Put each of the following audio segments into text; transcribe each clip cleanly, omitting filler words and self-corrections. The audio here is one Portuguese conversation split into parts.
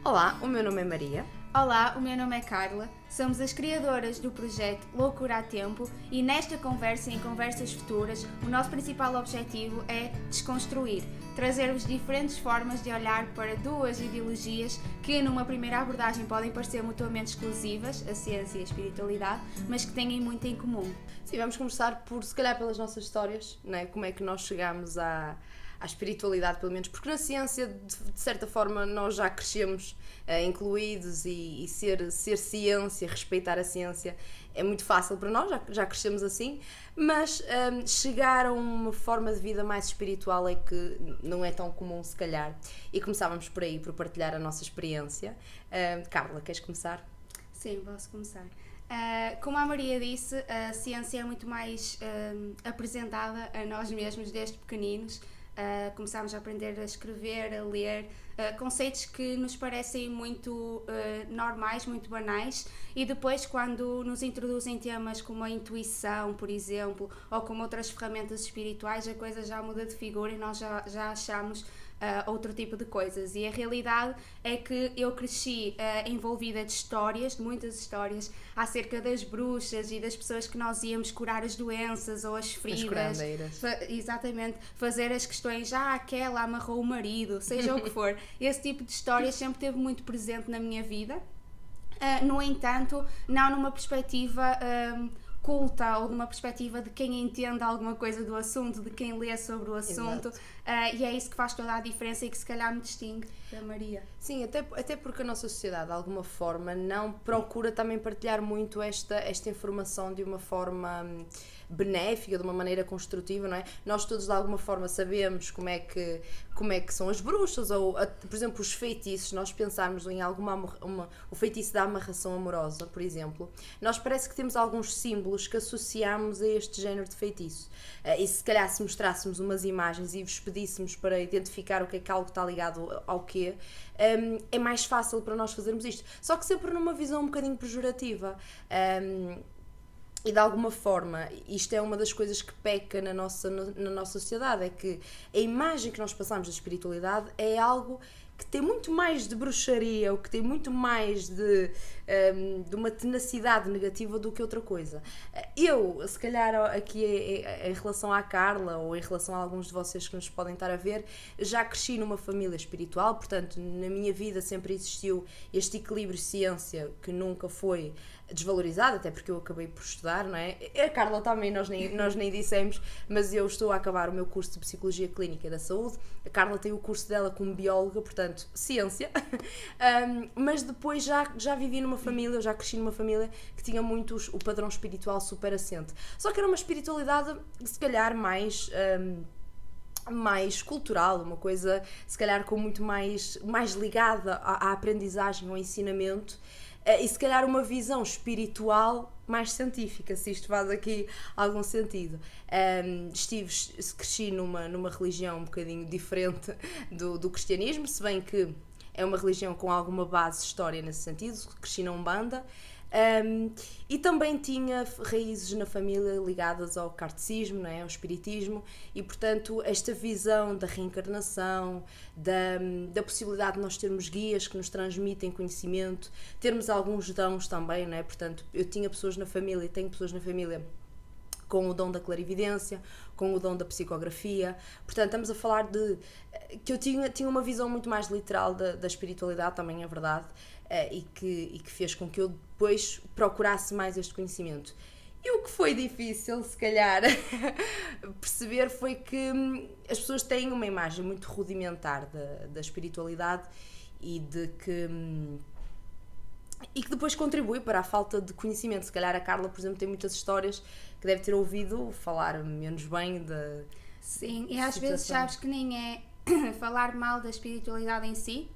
Olá, o meu nome é Maria. Olá, o meu nome é Carla, somos as criadoras do projeto Loucura a Tempo e nesta conversa e em conversas futuras o nosso principal objetivo é desconstruir, trazer-vos diferentes formas de olhar para duas ideologias que numa primeira abordagem podem parecer mutuamente exclusivas, a ciência e a espiritualidade, mas que têm muito em comum. Sim, vamos começar por, se calhar, pelas nossas histórias, né? Como é que nós chegamos à espiritualidade, pelo menos, porque na ciência, de certa forma, nós já crescemos incluídos e ser ciência, respeitar a ciência, é muito fácil para nós, já crescemos assim, mas chegar a uma forma de vida mais espiritual é que não é tão comum, se calhar, e começávamos por aí, por partilhar a nossa experiência. Carla, queres começar? Sim, posso começar. Como a Maria disse, a ciência é muito mais apresentada a nós mesmos desde pequeninos. Começámos a aprender a escrever, a ler, conceitos que nos parecem muito normais, muito banais, e depois quando nos introduzem temas como a intuição, por exemplo, ou como outras ferramentas espirituais, a coisa já muda de figura e nós já achamos outro tipo de coisas. E a realidade é que eu cresci envolvida de histórias, de muitas histórias, acerca das bruxas e das pessoas que nós íamos curar as doenças ou as feridas. Exatamente, fazer as questões, aquela amarrou o marido, seja o que for. Esse tipo de histórias sempre esteve muito presente na minha vida. No entanto, não numa perspectiva culta ou de uma perspectiva de quem entende alguma coisa do assunto, de quem lê sobre o assunto, e é isso que faz toda a diferença e que se calhar me distingue da Maria. Sim, até porque a nossa sociedade de alguma forma não procura também partilhar muito esta informação de uma forma benéfica, de uma maneira construtiva, não é? Nós todos de alguma forma sabemos como é que são as bruxas ou, por exemplo, os feitiços. Nós pensarmos em o feitiço da amarração amorosa, por exemplo, nós parece que temos alguns símbolos que associamos a este género de feitiço, e se calhar se mostrássemos umas imagens e vos pedíssemos para identificar o que é que algo está ligado ao quê, é mais fácil para nós fazermos isto, só que sempre numa visão um bocadinho pejorativa. E de alguma forma, isto é uma das coisas que peca na nossa sociedade, é que a imagem que nós passamos da espiritualidade é algo que tem muito mais de bruxaria, ou que tem muito mais de uma tenacidade negativa do que outra coisa. Eu, se calhar aqui em relação à Carla, ou em relação a alguns de vocês que nos podem estar a ver, já cresci numa família espiritual, portanto, na minha vida sempre existiu este equilíbrio ciência que nunca foi desvalorizado, até porque eu acabei por estudar, não é? A Carla também, nós nem dissemos, mas eu estou a acabar o meu curso de Psicologia Clínica da Saúde. A Carla tem o curso dela como bióloga, portanto, ciência. Mas depois já vivi numa família, eu já cresci numa família que tinha muito o padrão espiritual super assente. Só que era uma espiritualidade, se calhar, mais cultural, uma coisa, se calhar, com muito mais ligada à aprendizagem, ao ensinamento, e se calhar uma visão espiritual mais científica, se isto faz aqui algum sentido. Cresci numa religião um bocadinho diferente do cristianismo, se bem que é uma religião com alguma base de história nesse sentido. Cresci na Umbanda. E também tinha raízes na família ligadas ao kardecismo, não é? Ao espiritismo, e portanto esta visão da reencarnação, da possibilidade de nós termos guias que nos transmitem conhecimento, termos alguns dons também, não é? Portanto, eu tinha pessoas na família e tenho pessoas na família com o dom da clarividência, com o dom da psicografia. Portanto, estamos a falar de que eu tinha uma visão muito mais literal da espiritualidade, também é verdade, e que fez com que eu depois procurasse mais este conhecimento. E o que foi difícil, se calhar, perceber foi que as pessoas têm uma imagem muito rudimentar da espiritualidade e que depois contribui para a falta de conhecimento. Se calhar a Carla, por exemplo, tem muitas histórias que deve ter ouvido falar menos bem da Sim, e às vezes sabes que nem é falar mal da espiritualidade em si,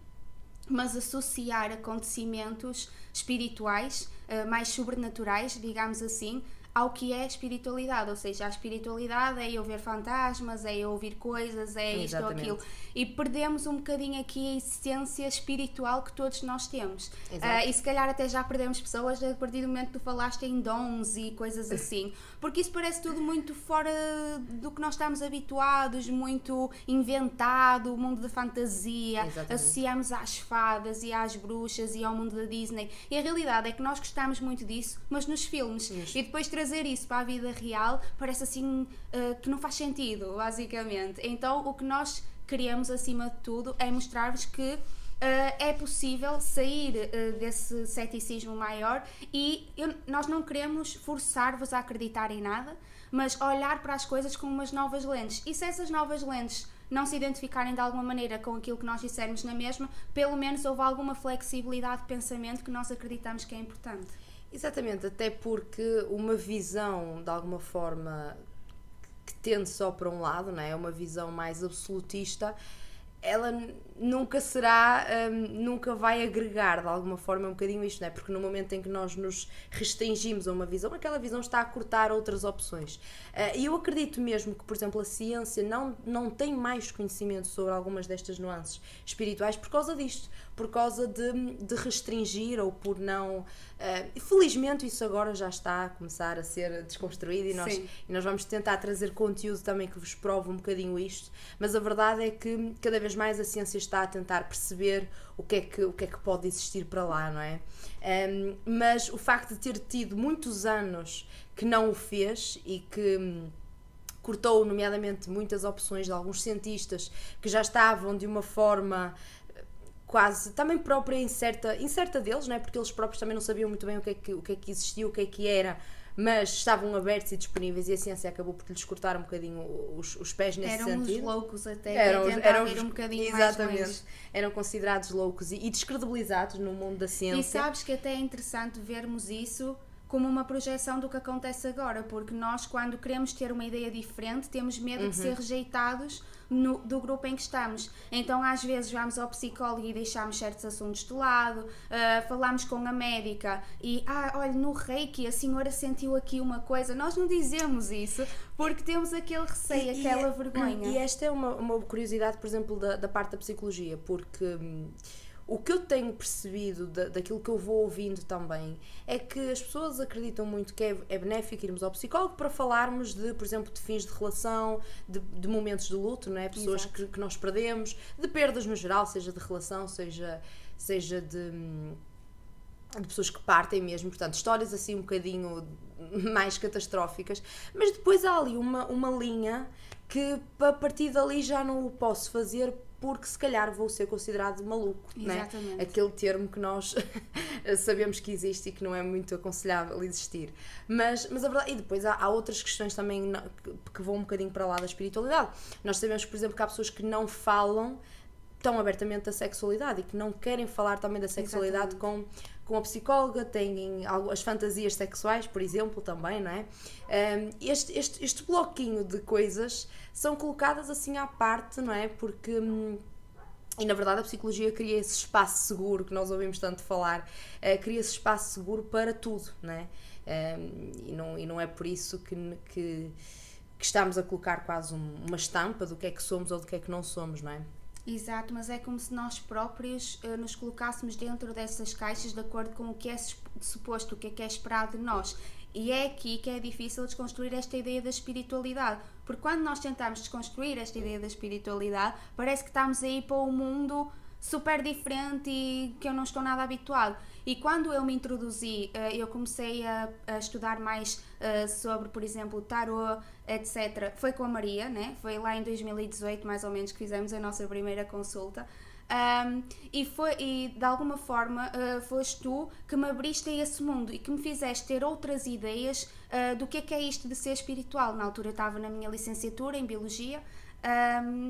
mas associar acontecimentos espirituais, mais sobrenaturais, digamos assim, ao que é espiritualidade, ou seja, a espiritualidade é eu ver fantasmas, é eu ouvir coisas, é isto ou aquilo, e perdemos um bocadinho aqui a essência espiritual que todos nós temos. E se calhar até já perdemos pessoas a partir do momento que tu falaste em dons e coisas assim, porque isso parece tudo muito fora do que nós estamos habituados, muito inventado, o mundo da fantasia, associamos às fadas e às bruxas e ao mundo da Disney, e a realidade é que nós gostamos muito disso, mas nos filmes, e depois trazer isso para a vida real parece assim que não faz sentido, basicamente. Então o que nós queremos acima de tudo é mostrar-vos que é possível sair desse ceticismo maior, e nós não queremos forçar-vos a acreditar em nada, mas olhar para as coisas com umas novas lentes, e se essas novas lentes não se identificarem de alguma maneira com aquilo que nós dissermos na mesma, pelo menos houve alguma flexibilidade de pensamento que nós acreditamos que é importante. Exatamente, até porque uma visão, de alguma forma, que tende só para um lado, não é? Uma visão mais absolutista, ela nunca será, nunca vai agregar de alguma forma um bocadinho isto, não é? Porque no momento em que nós nos restringimos a uma visão, aquela visão está a cortar outras opções. E eu acredito mesmo que, por exemplo, a ciência não tem mais conhecimento sobre algumas destas nuances espirituais por causa disto, por causa de restringir ou por não... felizmente isso agora já está a começar a ser desconstruído, e nós vamos tentar trazer conteúdo também que vos prove um bocadinho isto, mas a verdade é que cada vez mais a ciência está a tentar perceber o que é que pode existir para lá, não é? Mas o facto de ter tido muitos anos que não o fez e que cortou, nomeadamente, muitas opções de alguns cientistas que já estavam de uma forma quase também própria incerta deles, não é? Porque eles próprios também não sabiam muito bem o que é que existia, o que é que era, mas estavam abertos e disponíveis, e a ciência acabou por lhes cortar um bocadinho os pés nesse sentido. Eram uns loucos até, eram ir um bocadinho exatamente, mais longe. Eram considerados loucos e descredibilizados no mundo da ciência. E sabes que até é interessante vermos isso como uma projeção do que acontece agora, porque nós, quando queremos ter uma ideia diferente, temos medo de ser rejeitados do grupo em que estamos. Então às vezes vamos ao psicólogo e deixamos certos assuntos de lado, falamos com a médica e olha, no Reiki a senhora sentiu aqui uma coisa. Nós não dizemos isso porque temos aquele receio, aquela vergonha. E esta é uma curiosidade, por exemplo, da parte da psicologia, porque o que eu tenho percebido daquilo que eu vou ouvindo também é que as pessoas acreditam muito que é benéfico irmos ao psicólogo para falarmos de, por exemplo, de fins de relação, de momentos de luto, não é? Pessoas que nós perdemos, de perdas no geral, seja de relação, seja de pessoas que partem mesmo, portanto, histórias assim um bocadinho mais catastróficas, mas depois há ali uma linha que a partir dali já não o posso fazer porque se calhar vou ser considerado maluco, não é? Aquele termo que nós sabemos que existe e que não é muito aconselhável existir. Mas a verdade, e depois há outras questões também que vão um bocadinho para lá da espiritualidade. Nós sabemos, por exemplo, que há pessoas que não falam tão abertamente da sexualidade e que não querem falar também da sexualidade com a psicóloga, têm as fantasias sexuais, por exemplo, também, não é? Este bloquinho de coisas são colocadas assim à parte, não é? Porque, e na verdade a psicologia cria esse espaço seguro que nós ouvimos tanto falar, cria esse espaço seguro para tudo, não é? E não é por isso que estamos a colocar quase uma estampa do que é que somos ou do que é que não somos, não é? Exato, mas é como se nós próprios nos colocássemos dentro dessas caixas de acordo com o que é suposto, o que é esperado de nós. E é aqui que é difícil desconstruir esta ideia da espiritualidade, porque quando nós tentamos desconstruir esta ideia da espiritualidade, parece que estamos aí para um mundo super diferente e que eu não estou nada habituado. E quando eu me introduzi, eu comecei a estudar mais sobre, por exemplo, o tarot, etc. Foi com a Maria, né? Foi lá em 2018, mais ou menos, que fizemos a nossa primeira consulta. E de alguma forma foste tu que me abriste a esse mundo e que me fizeste ter outras ideias do que é isto de ser espiritual. Na altura eu estava na minha licenciatura em Biologia,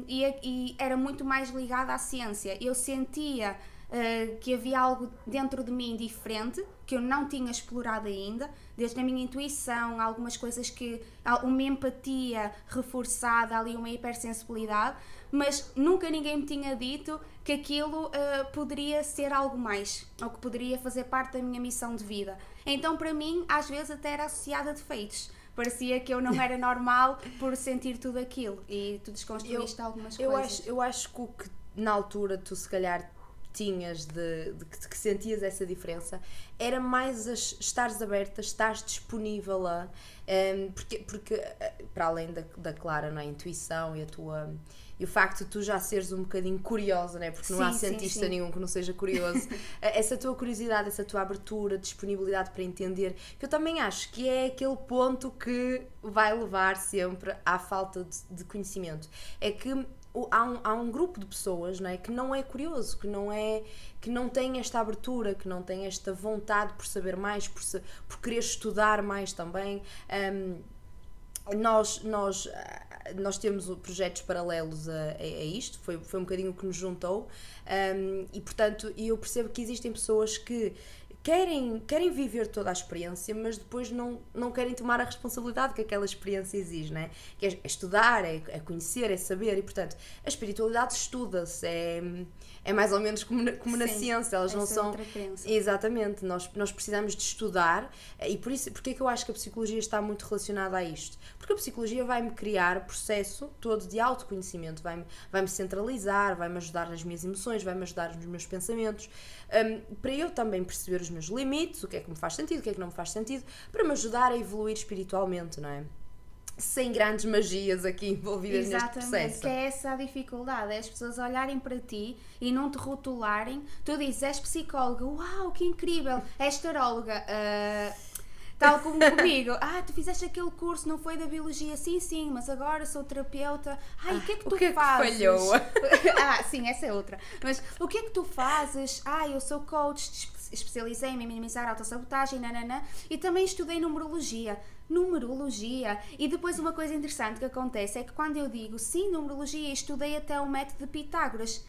e era muito mais ligada à ciência. Eu sentia que havia algo dentro de mim diferente, que eu não tinha explorado ainda, desde a minha intuição, algumas coisas uma empatia reforçada, ali uma hipersensibilidade, mas nunca ninguém me tinha dito que aquilo poderia ser algo mais, ou que poderia fazer parte da minha missão de vida. Então, para mim, às vezes até era associada a defeitos. Parecia que eu não era normal por sentir tudo aquilo, e tu desconstruíste algumas coisas. Eu acho que o que na altura tu se calhar tinhas de que sentias essa diferença era mais estares aberta, estares disponível a porque para além da clara, não é, intuição e o facto de tu já seres um bocadinho curiosa, não é? Porque não há cientista nenhum que não seja curioso. Essa tua curiosidade, essa tua abertura, disponibilidade para entender, que eu também acho que é aquele ponto que vai levar sempre à falta de conhecimento. É que há um grupo de pessoas, não é, que não é curioso, que não tem esta abertura, que não tem esta vontade por saber mais, por querer estudar mais também. Nós temos projetos paralelos a isto, foi um bocadinho o que nos juntou, e portanto eu percebo que existem pessoas que querem viver toda a experiência, mas depois não querem tomar a responsabilidade que aquela experiência exige, não é? Que é estudar, é conhecer, é saber, e portanto a espiritualidade estuda-se, é mais ou menos como na ciência, elas não são... Exatamente, nós precisamos de estudar, e porque é que eu acho que a psicologia está muito relacionada a isto? Porque a psicologia vai-me criar o processo todo de autoconhecimento, vai-me centralizar, vai-me ajudar nas minhas emoções, vai-me ajudar nos meus pensamentos, para eu também perceber os meus limites, o que é que me faz sentido, o que é que não me faz sentido, para me ajudar a evoluir espiritualmente, não é? Sem grandes magias aqui envolvidas neste processo. Exatamente, que é essa a dificuldade, é as pessoas olharem para ti e não te rotularem. Tu dizes, és psicóloga, uau, que incrível, és taróloga, tal como comigo, tu fizeste aquele curso, não foi da biologia, sim, mas agora sou terapeuta, o que é que tu fazes? Que falhou? Sim, essa é outra, mas o que é que tu fazes? Eu sou coach, especializei-me em minimizar a autossabotagem, e também estudei numerologia, e depois uma coisa interessante que acontece é que quando eu digo, sim, numerologia, estudei até o método de Pitágoras,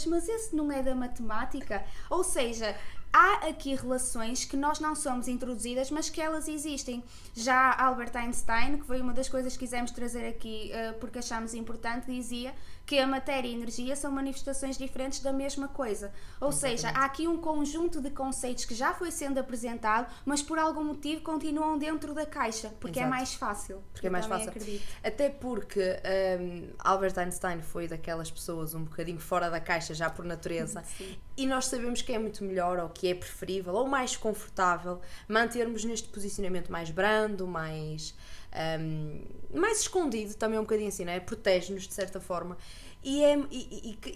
mas esse não é da matemática, ou seja... Há aqui relações que nós não somos introduzidas, mas que elas existem. Já Albert Einstein, que foi uma das coisas que quisemos trazer aqui porque achamos importante, dizia que a matéria e a energia são manifestações diferentes da mesma coisa. Ou seja, há aqui um conjunto de conceitos que já foi sendo apresentado, mas por algum motivo continuam dentro da caixa, porque é mais fácil. Porque é mais fácil. Acredito. Até porque Albert Einstein foi daquelas pessoas um bocadinho fora da caixa já por natureza. Sim. E nós sabemos que é muito melhor, ou que é preferível, ou mais confortável mantermos neste posicionamento mais brando, mais escondido, também um bocadinho assim, não é? Protege-nos de certa forma. E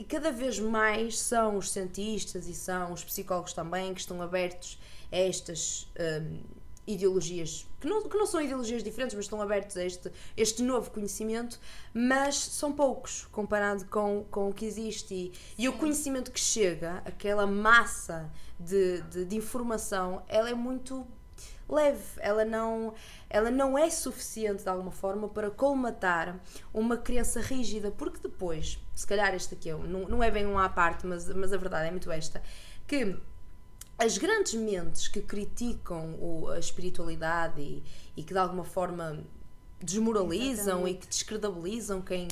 cada vez mais são os cientistas e são os psicólogos também que estão abertos a estas ideologias, que não são ideologias diferentes, mas estão abertos a este novo conhecimento, mas são poucos comparado com o que existe, e o conhecimento que chega, aquela massa de informação, ela é muito leve, ela não é suficiente de alguma forma para colmatar uma crença rígida, porque depois, se calhar este aqui não é bem um à parte, mas a verdade é muito esta, que as grandes mentes que criticam a espiritualidade e que de alguma forma desmoralizam e que descredibilizam quem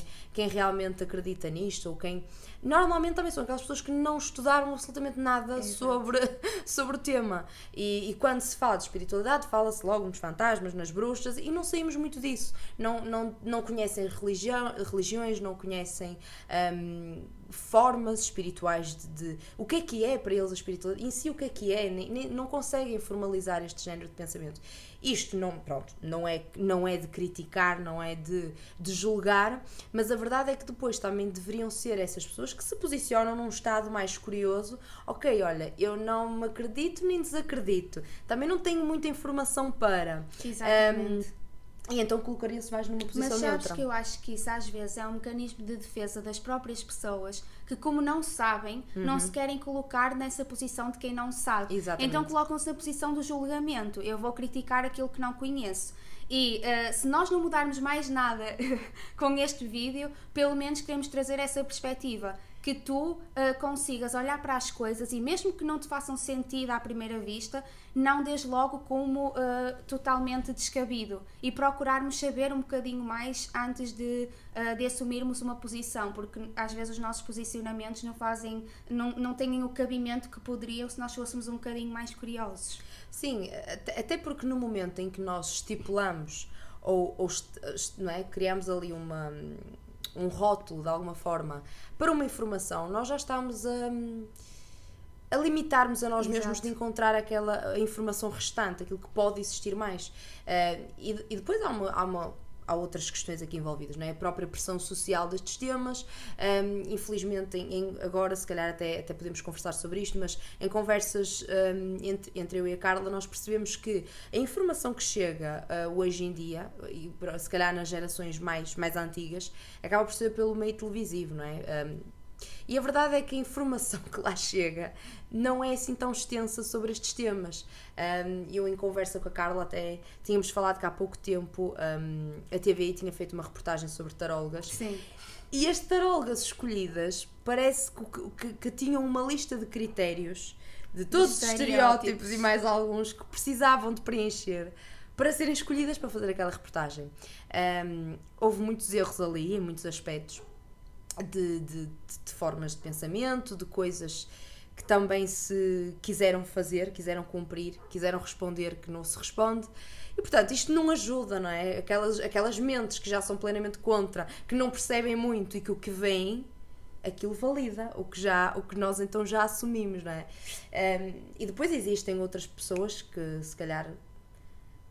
realmente acredita nisto, ou quem... Normalmente também são aquelas pessoas que não estudaram absolutamente nada sobre o tema. E quando se fala de espiritualidade, fala-se logo nos fantasmas, nas bruxas, e não saímos muito disso. Não conhecem religiões, não conhecem formas espirituais de o que é para eles a espiritualidade, em si o que é, não conseguem formalizar este género de pensamento. Isto não é de criticar, não é de julgar, mas a verdade é que depois também deveriam ser essas pessoas que se posicionam num estado mais curioso. Ok, olha, eu não me acredito nem desacredito, também não tenho muita informação para... Exatamente. E então colocaria-se mais numa posição neutra. Mas sabes que eu acho que isso às vezes é um mecanismo de defesa das próprias pessoas que, como não sabem, não se querem colocar nessa posição de quem não sabe. Exatamente. Então colocam-se na posição do julgamento. Eu vou criticar aquilo que não conheço. E se nós não mudarmos mais nada com este vídeo, pelo menos queremos trazer essa perspectiva. que tu consigas olhar para as coisas e mesmo que não te façam sentido à primeira vista, não desde logo como totalmente descabido e procurarmos saber um bocadinho mais antes de assumirmos uma posição, porque às vezes os nossos posicionamentos não têm o cabimento que poderiam se nós fôssemos um bocadinho mais curiosos. Sim, até porque no momento em que nós estipulamos não é, criamos ali um rótulo de alguma forma para uma informação, nós já estamos a limitarmos a nós mesmos de encontrar aquela informação restante, aquilo que pode existir mais. E depois há outras questões aqui envolvidas, não é? A própria pressão social destes temas, infelizmente agora se calhar até podemos conversar sobre isto, mas em conversas entre eu e a Carla nós percebemos que a informação que chega hoje em dia, e se calhar nas gerações mais antigas, acaba por ser pelo meio televisivo, não é? E a verdade é que a informação que lá chega não é assim tão extensa sobre estes temas. Eu, em conversa com a Carla, até tínhamos falado que há pouco tempo a TVI tinha feito uma reportagem sobre tarólogas. Sim. E as tarólogas escolhidas parece que tinham uma lista de critérios de todos os estereótipos e mais alguns que precisavam de preencher para serem escolhidas para fazer aquela reportagem. Houve muitos erros ali, em muitos aspectos. De formas de pensamento, de coisas que também se quiseram fazer, quiseram cumprir, quiseram responder que não se responde. E portanto isto não ajuda, não é? Aquelas mentes que já são plenamente contra, que não percebem muito e que o que vem, aquilo valida, o que nós então já assumimos, não é? E depois existem outras pessoas que se calhar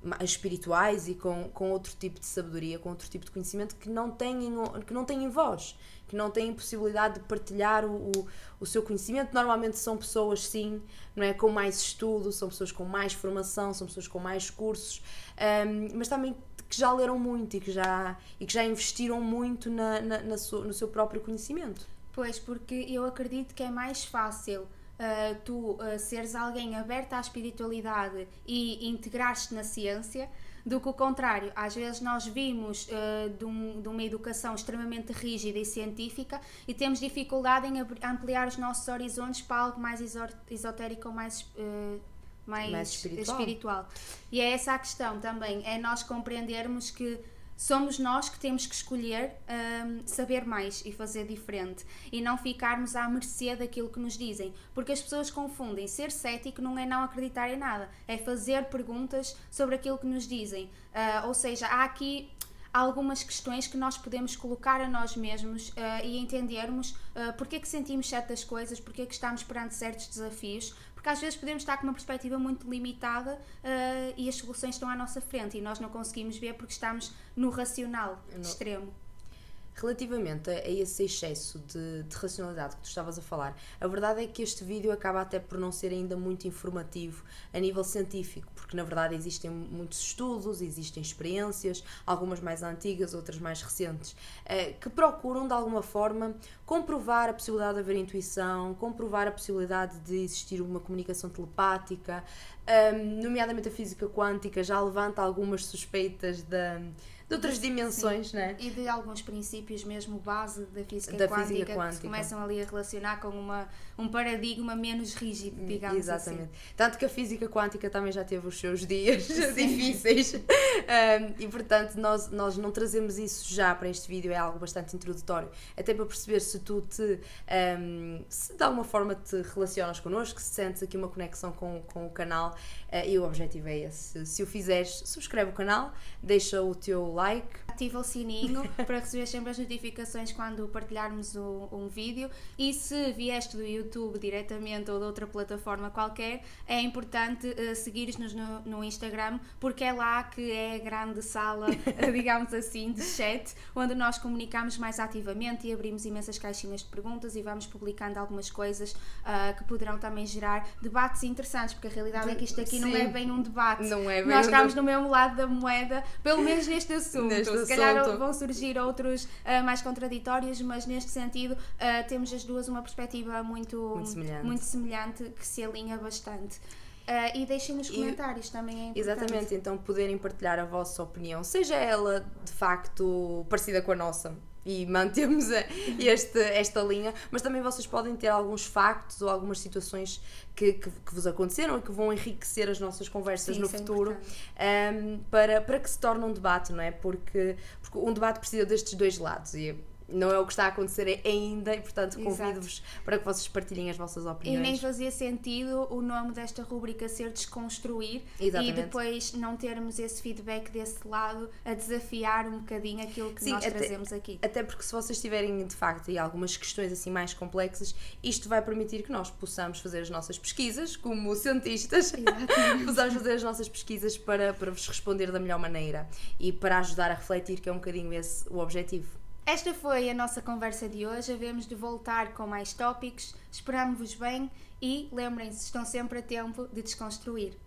mais espirituais e com outro tipo de sabedoria, com outro tipo de conhecimento que não têm voz, que não têm possibilidade de partilhar o seu conhecimento. Normalmente são pessoas, sim, não é, com mais estudo, são pessoas com mais formação, são pessoas com mais cursos, mas também que já leram muito e que já investiram muito no seu próprio conhecimento. Pois, porque eu acredito que é mais fácil tu seres alguém aberto à espiritualidade e integrares-te na ciência do que o contrário. Às vezes nós vimos de uma educação extremamente rígida e científica e temos dificuldade em ampliar os nossos horizontes para algo mais esotérico ou mais espiritual. E é essa a questão também, é nós compreendermos que somos nós que temos que escolher saber mais e fazer diferente e não ficarmos à mercê daquilo que nos dizem, porque as pessoas confundem ser cético não é não acreditar em nada, é fazer perguntas sobre aquilo que nos dizem, ou seja, há aqui algumas questões que nós podemos colocar a nós mesmos e entendermos porque é que sentimos certas coisas, porque é que estamos perante certos desafios, porque às vezes podemos estar com uma perspectiva muito limitada e as soluções estão à nossa frente e nós não conseguimos ver porque estamos no racional extremo. Relativamente a esse excesso de racionalidade que tu estavas a falar, a verdade é que este vídeo acaba até por não ser ainda muito informativo a nível científico, porque na verdade existem muitos estudos, existem experiências, algumas mais antigas, outras mais recentes, que procuram de alguma forma comprovar a possibilidade de haver intuição, comprovar a possibilidade de existir uma comunicação telepática, nomeadamente a física quântica já levanta algumas suspeitas de outras dimensões, né? E de alguns princípios mesmo base da física quântica que se começam ali a relacionar com um paradigma menos rígido, digamos. Exatamente. Assim. Tanto que a física quântica também já teve os seus dias difíceis e portanto nós não trazemos isso já para este vídeo, é algo bastante introdutório, até para perceber se tu se de alguma forma te relacionas connosco, se sentes aqui uma conexão com o canal, e o objetivo é esse. Se o fizeres, subscreve o canal, deixa o teu like, ativa o sininho para receber sempre as notificações quando partilharmos um vídeo, e se vieste do YouTube diretamente ou de outra plataforma qualquer, é importante seguires-nos no Instagram, porque é lá que é a grande sala, digamos assim, de chat, onde nós comunicamos mais ativamente e abrimos imensas caixinhas de perguntas e vamos publicando algumas coisas que poderão também gerar debates interessantes, porque a realidade é que isto aqui não é bem um debate, não é bem nós estamos no mesmo lado da moeda, pelo menos neste assunto. Se calhar vão surgir outros mais contraditórios, mas neste sentido temos as duas uma perspectiva muito semelhante que se alinha bastante. E deixem nos comentários, também é importante. Exatamente, então poderem partilhar a vossa opinião, seja ela de facto parecida com a nossa, e mantemos esta linha, mas também vocês podem ter alguns factos ou algumas situações que vos aconteceram e que vão enriquecer as nossas conversas no futuro, para que se torne um debate, não é? Porque um debate precisa destes dois lados e não é o que está a acontecer ainda e, portanto, convido-vos para que vocês partilhem as vossas opiniões. E nem fazia sentido o nome desta rubrica ser Desconstruir. Exatamente. E depois não termos esse feedback desse lado a desafiar um bocadinho aquilo que nós trazemos aqui. Até porque se vocês tiverem, de facto, algumas questões assim mais complexas, isto vai permitir que nós possamos fazer as nossas pesquisas, como cientistas, possamos fazer as nossas pesquisas para vos responder da melhor maneira e para ajudar a refletir, que é um bocadinho esse o objetivo. Esta foi a nossa conversa de hoje. Havemos de voltar com mais tópicos. Esperamos-vos bem e lembrem-se, estão sempre a tempo de desconstruir.